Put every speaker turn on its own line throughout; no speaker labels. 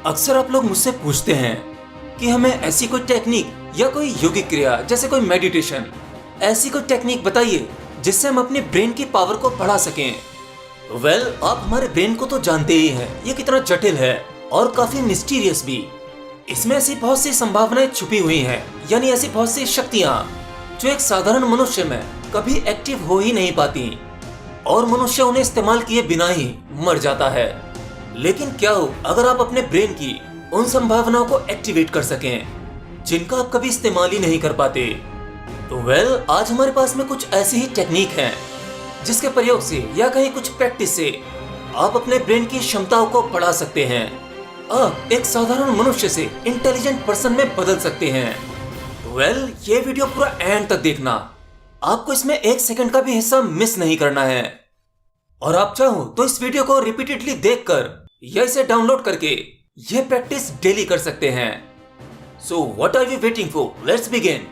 अक्सर आप लोग मुझसे पूछते हैं कि हमें ऐसी कोई टेक्निक या कोई योगिक क्रिया जैसे कोई मेडिटेशन, ऐसी कोई टेक्निक बताइए जिससे हम अपने ब्रेन की पावर को बढ़ा सकें। आप हमारे ब्रेन को तो जानते ही हैं, ये कितना जटिल है और काफी मिस्टीरियस भी। इसमें ऐसी बहुत सी संभावनाएं छुपी हुई हैं, यानी ऐसी बहुत सी शक्तियां जो एक साधारण मनुष्य में कभी एक्टिव हो ही नहीं पाती और मनुष्य उन्हें इस्तेमाल किए बिना ही मर जाता है। लेकिन क्या हो अगर आप अपने ब्रेन की उन संभावनाओं को एक्टिवेट कर सकें जिनका आप कभी इस्तेमाल ही नहीं कर पाते। आज हमारे पास में कुछ ऐसी ही टेक्निक हैं जिसके प्रयोग से या कहीं कुछ प्रैक्टिस से आप अपने ब्रेन की क्षमताओं को बढ़ा सकते हैं। आप एक साधारण मनुष्य से इंटेलिजेंट पर्सन में बदल सकते हैं। ये वीडियो पूरा एंड तक देखना, आपको इसमें 1 सेकंड का भी हिस्सा मिस नहीं करना है। और आप चाहो तो इस वीडियो को रिपीटेडली देखकर या इसे डाउनलोड करके ये प्रैक्टिस डेली कर सकते हैं। What are we waiting for, let's begin.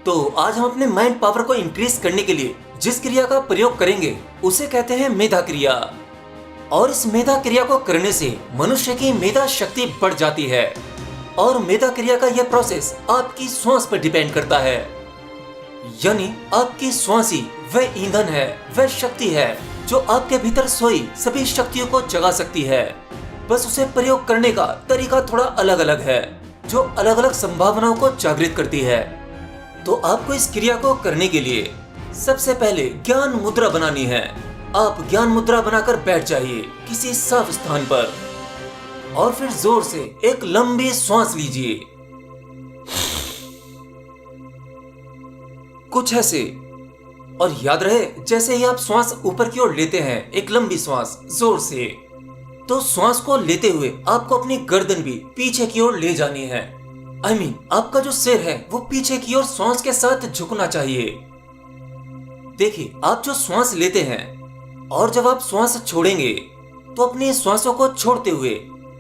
तो आज हम अपने माइंड पावर को इंक्रीज करने के लिए जिस क्रिया का प्रयोग करेंगे उसे कहते हैं मेधा क्रिया। और इस मेधा क्रिया को करने से मनुष्य की मेधा शक्ति बढ़ जाती है। और मेधा क्रिया का यह प्रोसेस आपकी श्वास पर डिपेंड करता है, यानी आपकी श्वास ही वह ईंधन है, वह शक्ति है जो आपके भीतर सोई सभी शक्तियों को जगा सकती है। बस उसे प्रयोग करने का तरीका थोड़ा अलग अलग है जो अलग अलग संभावनाओं को जागृत करती है। तो आपको इस क्रिया को करने के लिए सबसे पहले ज्ञान मुद्रा बनानी है। आप ज्ञान मुद्रा बनाकर बैठ जाइए किसी साफ स्थान पर और फिर जोर से एक लंबी श्वास लीजिए, कुछ ऐसे। और याद रहे, जैसे ही आप श्वास ऊपर की ओर लेते हैं एक लंबी श्वास जोर से, तो श्वास को लेते हुए आपको अपनी गर्दन भी पीछे की ओर ले जानी है। आपका जो सिर है वो पीछे की ओर श्वास के साथ झुकना चाहिए। देखिए, आप जो श्वास लेते हैं और जब आप श्वास छोड़ेंगे तो अपनी श्वासों को छोड़ते हुए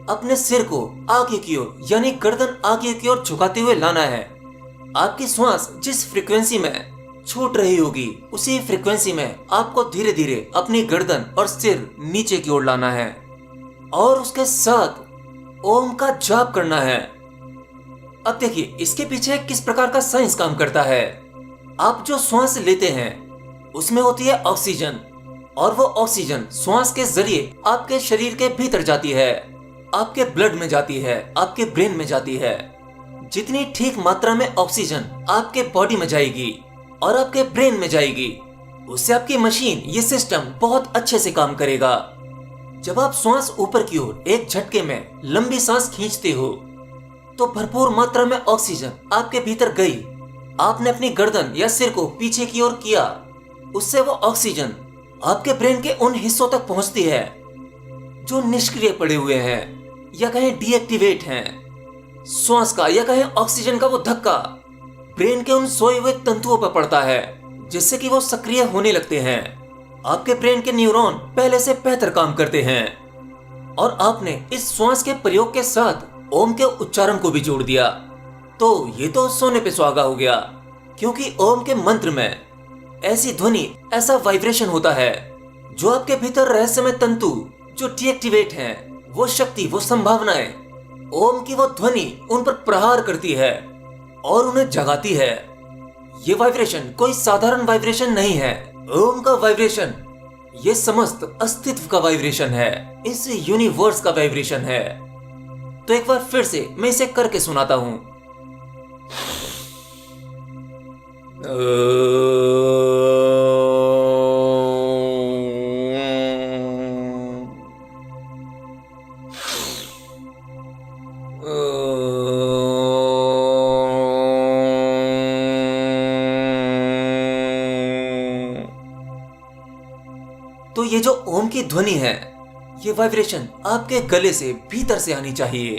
अपने सिर को आगे की ओर यानी गर्दन आगे की ओर झुकाते हुए लाना है। आपकी श्वास जिस फ्रीक्वेंसी में छूट रही होगी उसी फ्रीक्वेंसी में आपको धीरे धीरे अपनी गर्दन और सिर नीचे की ओर लाना है और उसके साथ ओम का जाप करना है। अब देखिए, इसके पीछे किस प्रकार का साइंस काम करता है। आप जो श्वास लेते हैं उसमें होती है ऑक्सीजन, और वो ऑक्सीजन श्वास के जरिए आपके शरीर के भीतर जाती है, आपके ब्लड में जाती है, आपके ब्रेन में जाती है। जितनी ठीक मात्रा में ऑक्सीजन आपके बॉडी में जाएगी और आपके ब्रेन में जाएगी, उससे आपकी मशीन, ये सिस्टम बहुत अच्छे से काम करेगा। जब आप श्वास ऊपर की ओर एक झटके में लंबी सांस खींचते हो तो भरपूर मात्रा में ऑक्सीजन आपके भीतर गई। आपने अपनी गर्दन या सिर को पीछे की ओर किया, उससे वो ऑक्सीजन आपके ब्रेन के उन हिस्सों तक पहुंचती है जो निष्क्रिय पड़े हुए हैं या कहें डीएक्टिवेट हैं। श्वास का या कहें ऑक्सीजन का वो धक्का ब्रेन के उन सोए हुए तंतुओं पर पड़ता है जिससे कि वो सक्रिय होने लगते हैं। आपके ब्रेन के न्यूरॉन पहले से बेहतर काम करते हैं और आपने इस श्वास के प्रयोग के साथ ओम के उच्चारण को भी जोड़ दिया। तो ये तो सोने पे सुहागा हो गया, क्योंकि ओम के मंत्र में ऐसी ध्वनि, ऐसा वाइब्रेशन होता है जो आपके भीतर रहस्यमय तंतु जो डीएक्टिवेट हैं, वो शक्ति, वो संभावनाएं, ओम की वो ध्वनि उन पर प्रहार करती है और उन्हें जगाती है। ये वाइब्रेशन कोई साधारण वाइब्रेशन नहीं है। ओम का वाइब्रेशन ये समस्त अस्तित्व का वाइब्रेशन है, इस यूनिवर्स का वाइब्रेशन है। तो एक बार फिर से मैं इसे करके सुनाता हूं। तो ये जो ओम की ध्वनि है, ये वाइब्रेशन आपके गले से भीतर से आनी चाहिए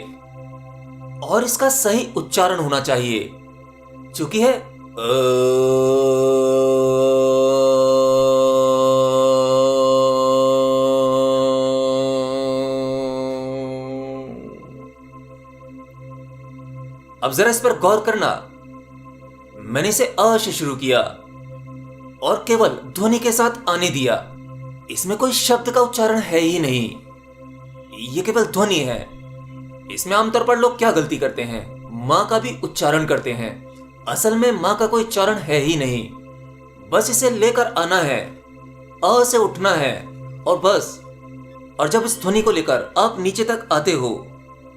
और इसका सही उच्चारण होना चाहिए, जो कि है अब जरा इस पर गौर करना। मैंने इसे अ से शुरू किया और केवल ध्वनि के साथ आने दिया। इसमें कोई शब्द का उच्चारण है ही नहीं, ये केवल ध्वनि है। इसमें आमतौर पर लोग क्या गलती करते हैं, माँ का भी उच्चारण करते हैं। असल में माँ का कोई उच्चारण है ही नहीं, बस इसे लेकर आना है, अ से उठना है और बस। और जब इस ध्वनि को लेकर आप नीचे तक आते हो,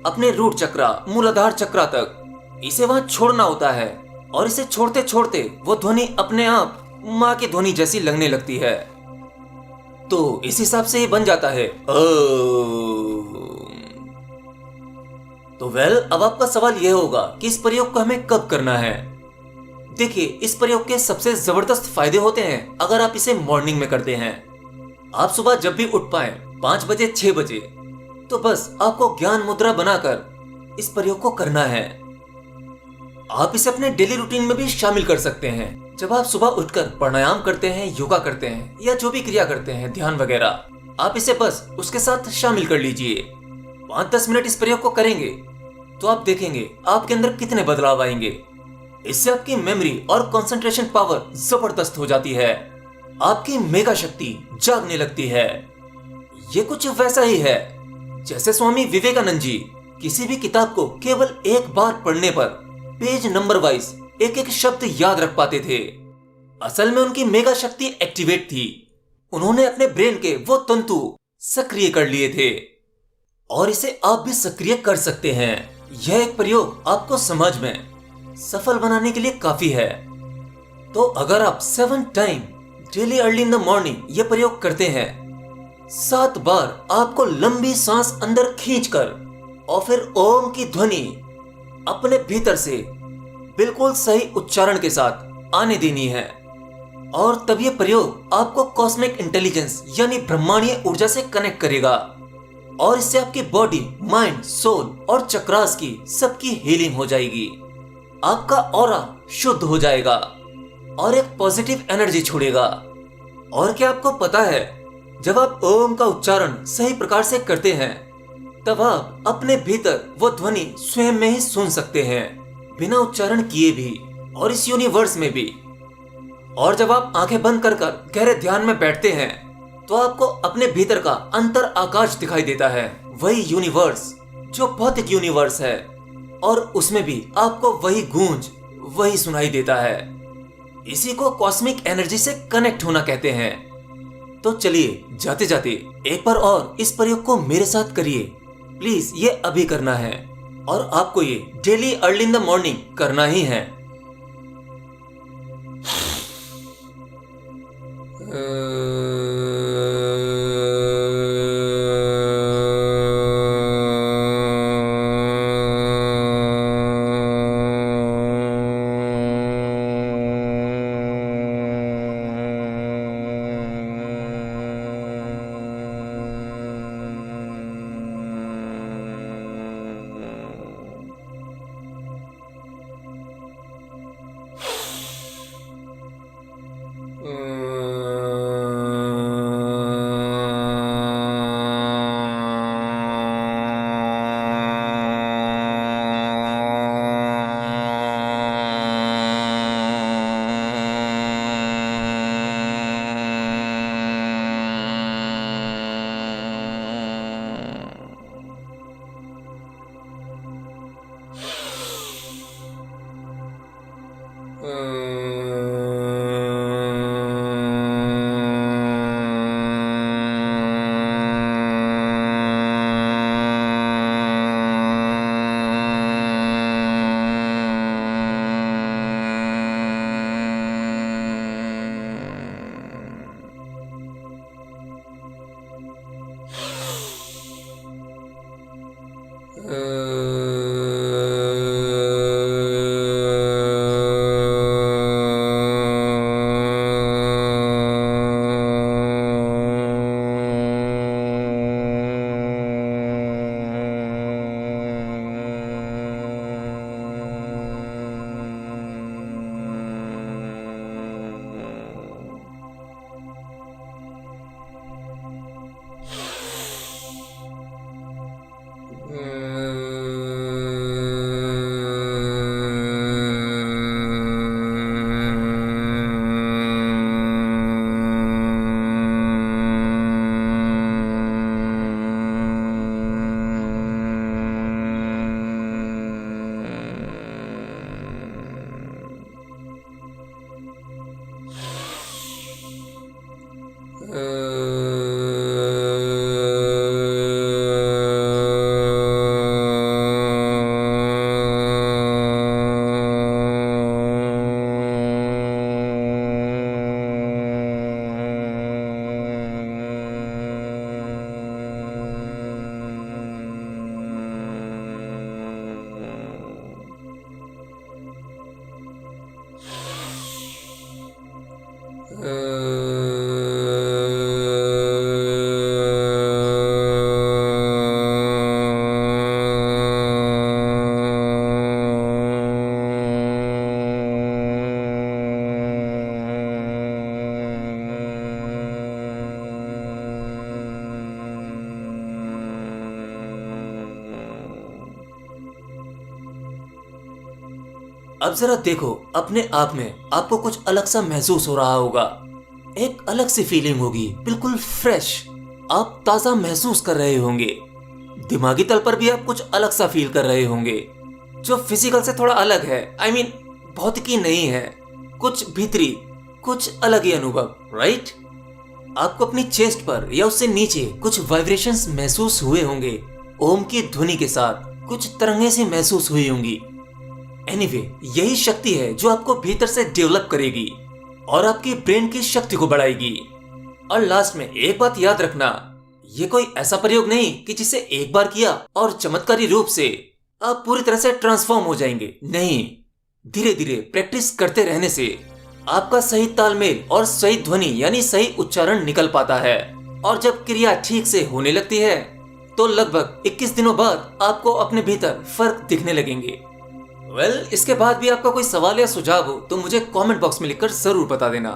अपने रूट चक्रा, मूलाधार चक्रा तक, इसे वहां छोड़ना होता है। और इसे छोड़ते छोड़ते वो ध्वनि अपने आप माँ की ध्वनि जैसी लगने लगती है। तो इस हिसाब से ये बन जाता है तो अब आपका सवाल यह होगा कि इस प्रयोग को हमें कब करना है। देखिए, इस प्रयोग के सबसे जबरदस्त फायदे होते हैं अगर आप इसे मॉर्निंग में करते हैं। आप सुबह जब भी उठ पाए, 5 बजे 6 बजे, तो बस आपको ज्ञान मुद्रा बनाकर इस प्रयोग को करना है। आप इसे अपने डेली रूटीन में भी शामिल कर सकते हैं। जब आप सुबह उठकर प्राणायाम करते हैं, योगा करते हैं या जो भी क्रिया करते हैं, ध्यान वगैरह, आप इसे बस उसके साथ शामिल कर लीजिए। 5-10 मिनट इस प्रयोग को करेंगे तो आप देखेंगे आपके अंदर कितने बदलाव आएंगे। इससे आपकी मेमोरी और कंसंट्रेशन पावर जबरदस्त हो जाती है। आपकी मेगा शक्ति जागने लगती है। ये कुछ वैसा ही है जैसे स्वामी विवेकानंद जी किसी भी किताब को केवल एक बार पढ़ने पर पेज नंबर वाइज एक एक शब्द याद रख पाते थे। असल में उनकी मेगा शक्ति एक्टिवेट थी। उन्होंने अपने ब्रेन के वो तंतु सक्रिय कर लिए थे और इसे आप भी सक्रिय कर सकते हैं। यह एक प्रयोग आपको समझ में सफल बनाने के लिए काफी है। तो अगर आप 7 time daily early in the morning ये प्रयोग करते हैं, 7 बार आपको लंबी सांस अंदर खींचकर और फिर ओम की ध्वनि अपने भीतर से बिल्कुल सही उच्चारण के साथ आने देनी है। और तब यह प्रयोग आपको कॉस्मिक इंटेलिजेंस यानी ब्रह्मांडीय ऊर्जा से कनेक्ट करेगा और इससे आपकी बॉडी, माइंड, सोल और चक्रास की सबकी हीलिंग हो जाएगी। आपका ऑरा शुद्ध हो जाएगा और एक पॉजिटिव एनर्जी छोड़ेगा। और क्या आपको पता है, जब आप ओम का उच्चारण सही प्रकार से करते हैं तब आप अपने भीतर वो ध्वनि स्वयं में ही सुन सकते हैं, बिना उच्चारण किए भी और इस यूनिवर्स में भी। और जब आप आंखें बंद कर गहरे ध्यान में बैठते हैं तो आपको अपने भीतर का अंतर आकाश दिखाई देता है, वही यूनिवर्स जो भौतिक यूनिवर्स है, और उसमें भी आपको वही गूंज वही सुनाई देता है। इसी को कॉस्मिक एनर्जी से कनेक्ट होना कहते हैं। तो चलिए जाते जाते एक बार और इस प्रयोग को मेरे साथ करिए। प्लीज ये अभी करना है और आपको ये daily early in the morning करना ही है। अब जरा देखो अपने आप में, आपको कुछ अलग सा महसूस हो रहा होगा। एक अलग सी फीलिंग होगी, बिल्कुल फ्रेश। आप ताजा महसूस कर रहे होंगे। दिमागी तल पर भी आप कुछ अलग सा फील कर रहे होंगे, जो फिजिकल से थोड़ा अलग है। आई मीन भौतिकी नहीं है, कुछ भीतरी, कुछ अलग ही अनुभव, राइट? आपको अपनी चेस्ट पर या उससे नीचे कुछ वाइब्रेशंस महसूस हुए होंगे। ओम की ध्वनि के साथ कुछ तरंगें सी महसूस हुई होंगी। एनीवे, यही शक्ति है जो आपको भीतर से डेवलप करेगी और आपकी ब्रेन की शक्ति को बढ़ाएगी। और लास्ट में एक बात याद रखना, ये कोई ऐसा प्रयोग नहीं कि जिसे एक बार किया और चमत्कारी रूप से आप पूरी तरह से ट्रांसफॉर्म हो जाएंगे। नहीं, धीरे धीरे प्रैक्टिस करते रहने से आपका सही तालमेल और सही ध्वनि यानी सही उच्चारण निकल पाता है। और जब क्रिया ठीक से होने लगती है तो लगभग 21 दिनों बाद आपको अपने भीतर फर्क दिखने लगेंगे। इसके बाद भी आपका कोई सवाल या सुझाव हो तो मुझे कमेंट बॉक्स में लिखकर जरूर बता देना।